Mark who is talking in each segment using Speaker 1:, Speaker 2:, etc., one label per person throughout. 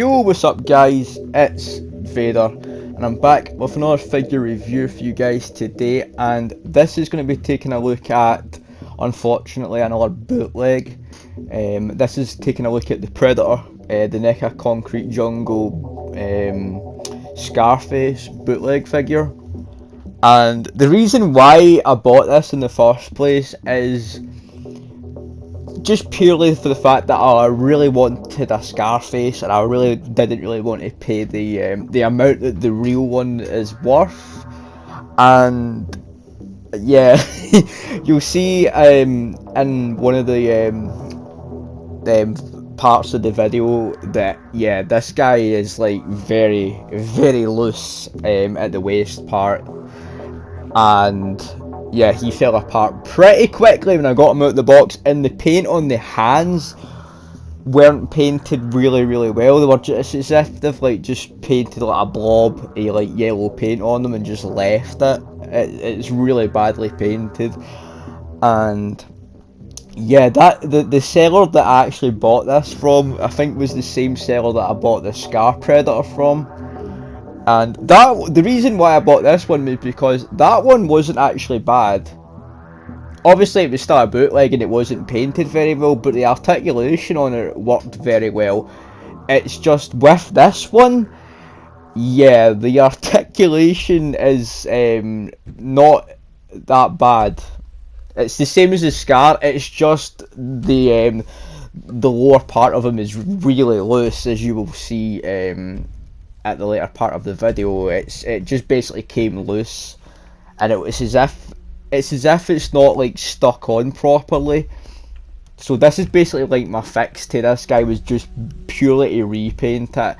Speaker 1: Yo, what's up guys, it's Vader and I'm back with another figure review for you guys today, and this is going to be taking a look at, unfortunately, another bootleg. This is taking a look at the Predator, the Neca Concrete Jungle Scarface bootleg figure. And the reason why I bought this in the first place is just purely for the fact that I really wanted a Scarface, and I really didn't want to pay the amount that the real one is worth. And yeah, you'll see in one of the parts of the video that yeah, this guy is like very loose at the waist part, and yeah, he fell apart pretty quickly when I got him out of the box, and the paint on the hands weren't painted really well. They were just as if they've like just painted like a blob of like yellow paint on them and just left it. It's really badly painted. And yeah, the seller that I actually bought this from, I think, was the same seller that I bought the Scar Predator from. And the reason why I bought this one was because that one wasn't actually bad. Obviously it was still a bootleg and it wasn't painted very well, but the articulation on it worked very well. It's just with this one, yeah, the articulation is not that bad. It's the same as the Scar, it's just the lower part of him is really loose, as you will see at the later part of the video. It just basically came loose, and it's as if it's not like stuck on properly. So this is basically like my fix to this guy, was just purely to repaint it.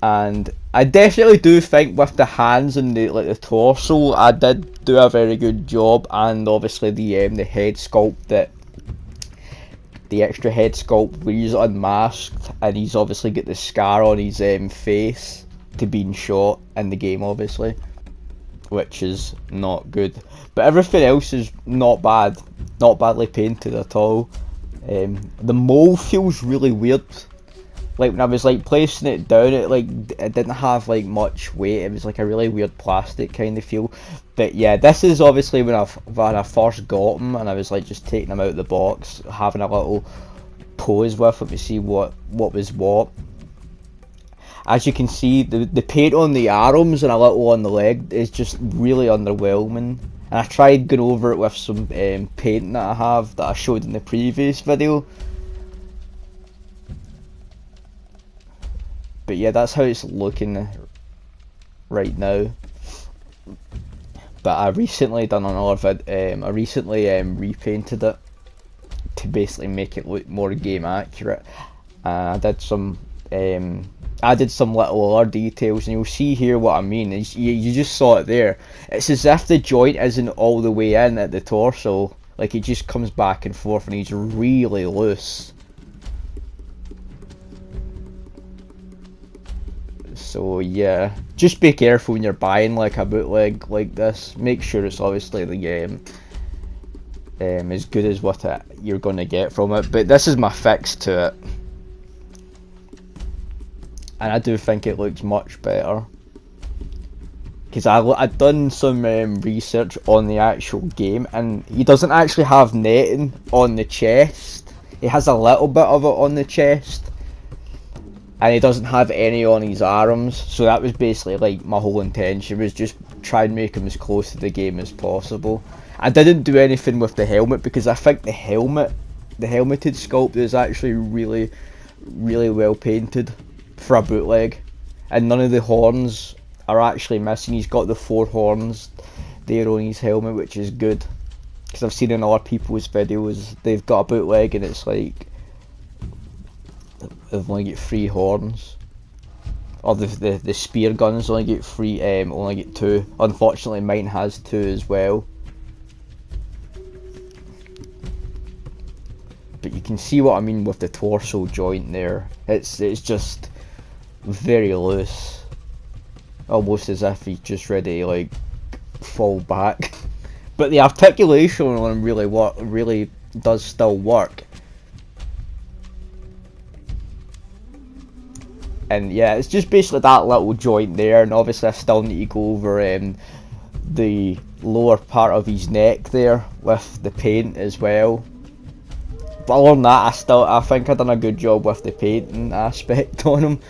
Speaker 1: And I definitely do think with the hands and the torso, I did do a very good job. And obviously the head sculpt, the extra head sculpt where he's unmasked, and he's obviously got the scar on his face to being shot in the game, obviously, which is not good. But everything else is not bad, not badly painted at all. The mold feels really weird. Like when I was like placing it down, it didn't have like much weight. It was like a really weird plastic kind of feel. But yeah, this is obviously when I first got him, and I was like just taking him out of the box, having a little pose with him to see what was what. As you can see, the paint on the arms and a little on the leg is just really underwhelming. And I tried going over it with some paint that I have that I showed in the previous video. But yeah, that's how it's looking right now. But I recently done another vid. I recently repainted it to basically make it look more game accurate. I did some added some little other details, and you'll see here what I mean. You just saw it there. It's as if the joint isn't all the way in at the torso, like it just comes back and forth, and he's really loose. So yeah, just be careful when you're buying like a bootleg like this. Make sure it's obviously the game as good as what you're going to get from it. But this is my fix to it, and I do think it looks much better, because I've done some research on the actual game, and he doesn't actually have netting on the chest. He has a little bit of it on the chest, and he doesn't have any on his arms. So that was basically like my whole intention, was just try and make him as close to the game as possible. I didn't do anything with the helmet, because I think the helmeted sculpt is actually really well painted for a bootleg, and none of the horns are actually missing. He's got the 4 horns there on his helmet, which is good, because I've seen in other people's videos they've got a bootleg and it's like they've only got 3 horns, or the spear guns only get 2. Unfortunately mine has 2 as well. But you can see what I mean with the torso joint there. It's just very loose, almost as if he's just ready to like fall back. But the articulation on him really does still work. And yeah, it's just basically that little joint there, and obviously I still need to go over the lower part of his neck there with the paint as well. But other than that, I think I've done a good job with the painting aspect on him.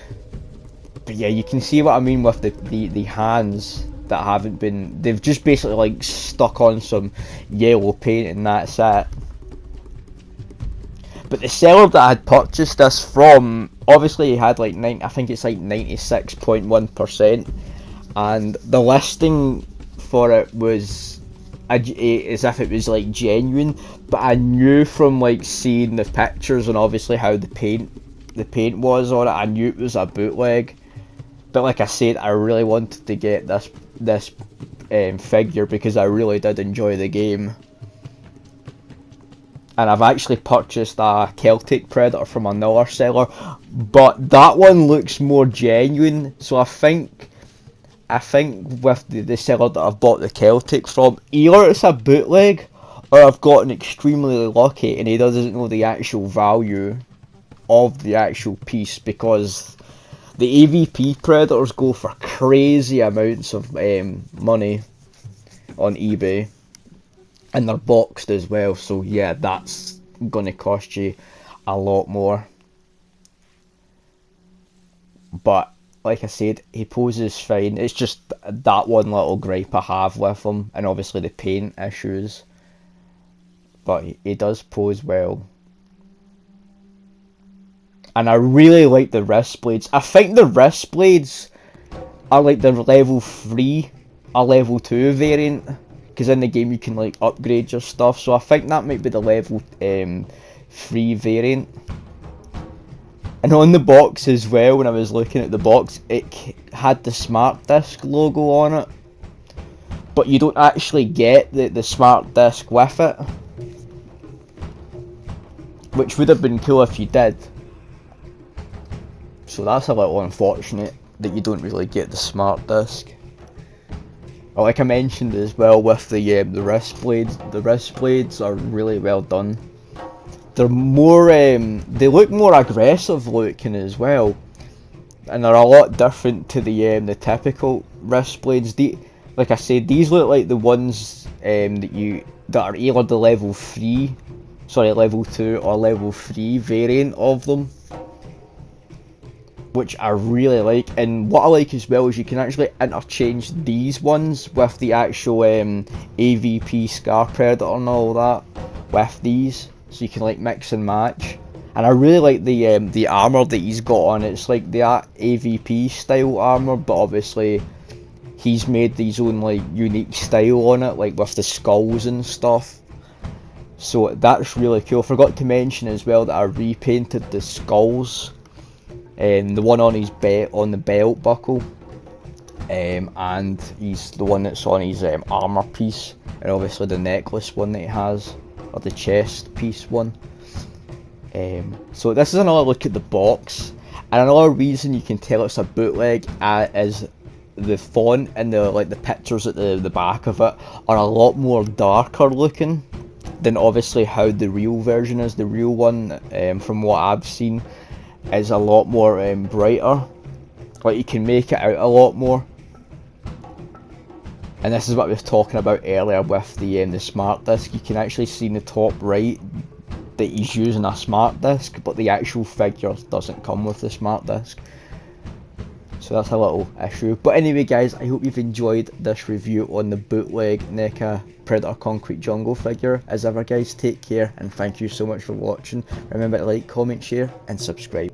Speaker 1: But yeah, you can see what I mean with the hands that haven't been, they've just basically like stuck on some yellow paint and that's it. But the seller that I had purchased this from, obviously he had like I think it's like 96.1%, and the listing for it was as if it was like genuine, but I knew from like seeing the pictures and obviously how the paint was on it, I knew it was a bootleg. But like I said, I really wanted to get this figure because I really did enjoy the game. And I've actually purchased a Celtic Predator from another seller, but that one looks more genuine. So I think with the seller that I've bought the Celtic from, either it's a bootleg or I've gotten extremely lucky and he doesn't know the actual value of the actual piece, because the AVP Predators go for crazy amounts of money on eBay, and they're boxed as well, so yeah, that's gonna cost you a lot more. But like I said, he poses fine. It's just that one little gripe I have with him, and obviously the paint issues, but he does pose well. And I really like the wrist blades. I think the wrist blades are like the level 3 or level 2 variant, because in the game you can like upgrade your stuff, so I think that might be the level 3 variant. And on the box as well, when I was looking at the box, it had the Smart Disc logo on it, but you don't actually get the Smart Disc with it, which would have been cool if you did. So that's a little unfortunate that you don't really get the Smart Disc. Like I mentioned as well with the wrist blades are really well done. They're more they look more aggressive looking as well, and they're a lot different to the typical wrist blades. Like I said, these look like the ones that are either the level 2 or level 3 variant of them, which I really like. And what I like as well is you can actually interchange these ones with the actual AVP Scar Predator and all that with these, so you can like mix and match. And I really like the armor that he's got on. It's like the AVP style armor, but obviously he's made his own like unique style on it, like with the skulls and stuff. So that's really cool. Forgot to mention as well that I repainted the skulls. The one on his on the belt buckle, and he's the one that's on his armor piece, and obviously the necklace one that he has, or the chest piece one. So this is another look at the box, and another reason you can tell it's a bootleg is the font and the pictures at the back of it are a lot more darker looking than obviously how the real version is. The real one, from what I've seen, is a lot more brighter. Like you can make it out a lot more. And this is what we were talking about earlier with the Smart Disc. You can actually see in the top right that he's using a Smart Disc, but the actual figure doesn't come with the Smart Disc. So that's a little issue. But anyway guys, I hope you've enjoyed this review on the bootleg Neca Predator Concrete Jungle figure. As ever guys, take care and thank you so much for watching. Remember to like, comment, share and subscribe.